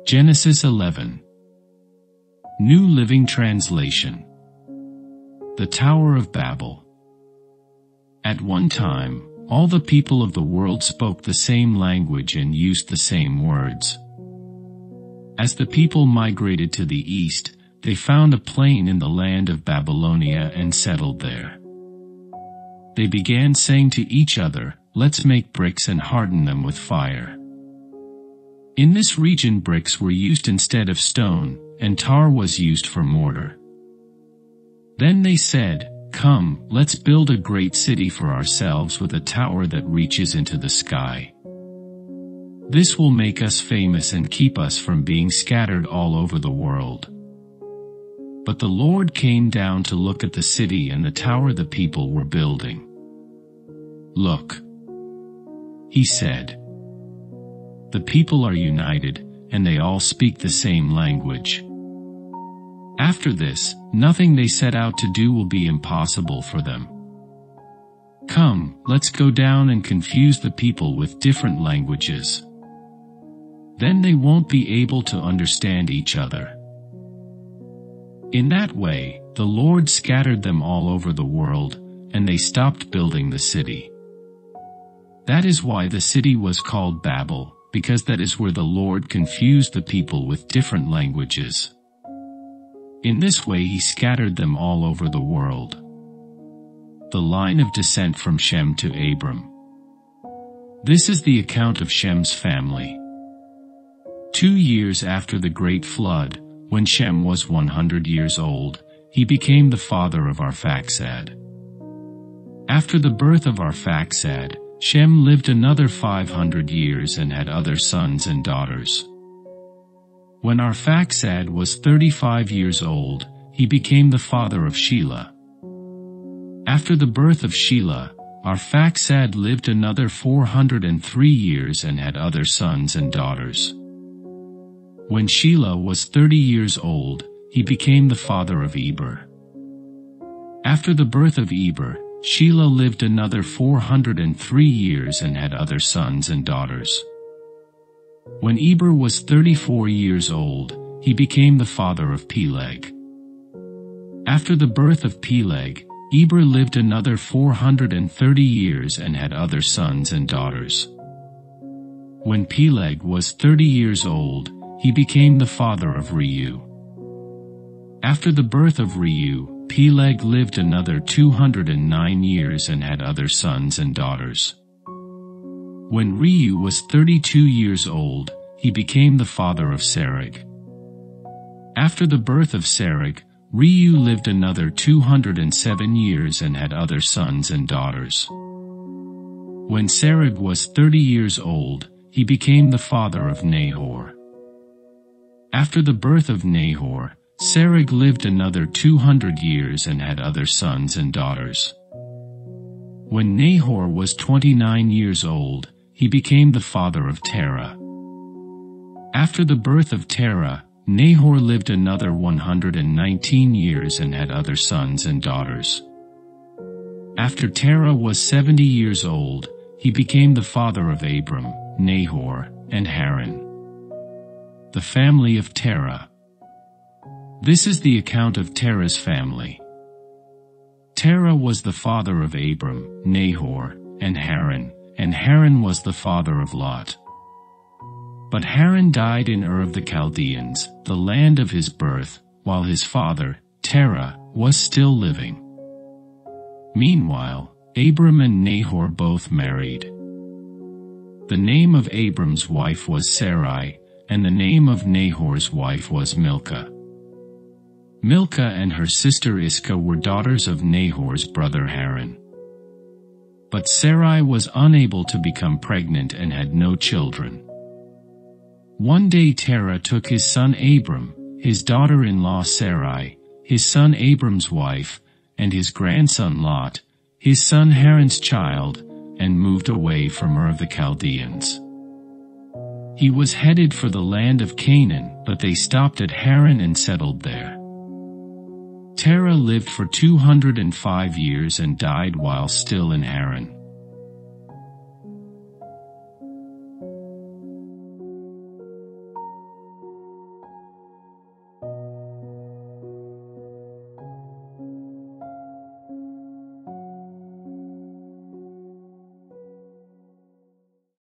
Genesis 11. New Living Translation. The Tower of Babel. At one time, all the people of the world spoke the same language and used the same words. As the people migrated to the east, they found a plain in the land of Babylonia and settled there. They began saying to each other, "Let's make bricks and harden them with fire." In this region, bricks were used instead of stone, and tar was used for mortar. Then they said, "Come, let's build a great city for ourselves with a tower that reaches into the sky. This will make us famous and keep us from being scattered all over the world." But the Lord came down to look at the city and the tower the people were building. "Look," he said. "The people are united, and they all speak the same language. After this, nothing they set out to do will be impossible for them. Come, let's go down and confuse the people with different languages. Then they won't be able to understand each other." In that way, the Lord scattered them all over the world, and they stopped building the city. That is why the city was called Babel, because that is where the Lord confused the people with different languages. In this way he scattered them all over the world. The line of descent from Shem to Abram. This is the account of Shem's family. 2 years after the great flood, when Shem was 100 years old, he became the father of Arphaxad. After the birth of Arphaxad, Shem lived another 500 years and had other sons and daughters. When Arphaxad was 35 years old, he became the father of Shelah. After the birth of Shelah, Arphaxad lived another 403 years and had other sons and daughters. When Shelah was 30 years old, he became the father of Eber. After the birth of Eber, Shelah lived another 403 years and had other sons and daughters. When Eber was 34 years old, he became the father of Peleg. After the birth of Peleg, Eber lived another 430 years and had other sons and daughters. When Peleg was 30 years old, he became the father of Reu. After the birth of Reu, Peleg lived another 209 years and had other sons and daughters. When Reu was 32 years old, he became the father of Serug. After the birth of Serug, Reu lived another 207 years and had other sons and daughters. When Serug was 30 years old, he became the father of Nahor. After the birth of Nahor, Serug lived another 200 years and had other sons and daughters. When Nahor was 29 years old, he became the father of Terah. After the birth of Terah, Nahor lived another 119 years and had other sons and daughters. After Terah was 70 years old, he became the father of Abram, Nahor, and Haran. The family of Terah. This is the account of Terah's family. Terah was the father of Abram, Nahor, and Haran was the father of Lot. But Haran died in Ur of the Chaldeans, the land of his birth, while his father, Terah, was still living. Meanwhile, Abram and Nahor both married. The name of Abram's wife was Sarai, and the name of Nahor's wife was Milcah. Milcah and her sister Iscah were daughters of Nahor's brother Haran. But Sarai was unable to become pregnant and had no children. One day Terah took his son Abram, his daughter-in-law Sarai, his son Abram's wife, and his grandson Lot, his son Haran's child, and moved away from Ur of the Chaldeans. He was headed for the land of Canaan, but they stopped at Haran and settled there. Terah lived for 205 years and died while still in Haran.